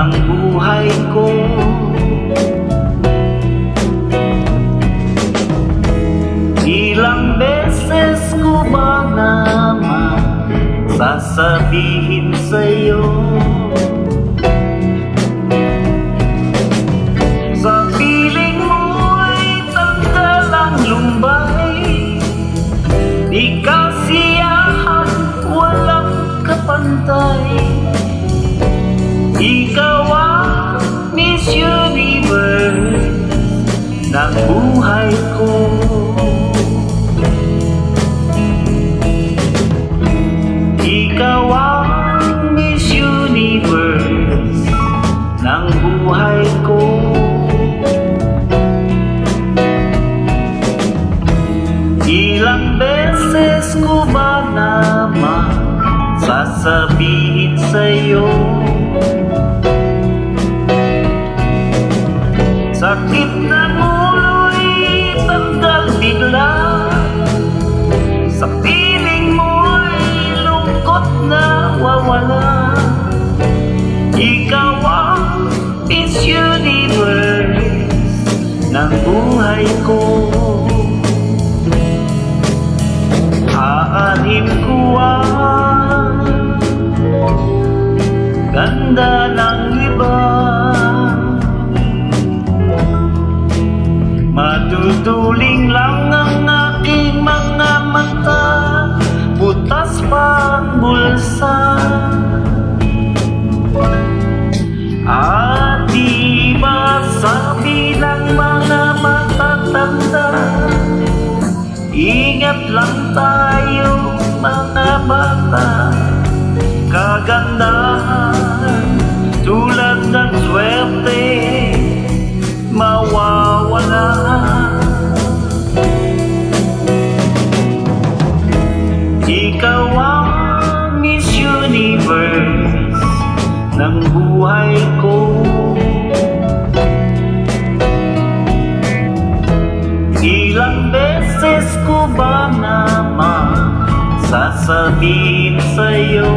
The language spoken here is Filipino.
ng buhay ko. Ilang beses ko ba naman sasabihin sa'yo, sa piling mo'y tanggal ang lumbay, di kasiyahan, walang kapantay. Ikaw ang Miss Universe ng buhay ko. Ikaw ang Miss Universe ng buhay ko. Ilang beses ko ba naman sasabihin sa'yo, sakit ng ulo'y tanggal bigla, sa piling mo'y lungkot na wawala. Ikaw ang Miss Universe ng buhay ko. Aanin ko ang ganda ng iba, matutuling lang ang aking mga mata, butas pa ang bulsa. At di ba sabi ng mga matatanda, ingat lang tayo mga bata, kagandahan tulad ng swerte mawawala. Ikaw ang Miss Universe ng buhay ko. Ilang beses ko ba naman sasabihin sa'yo,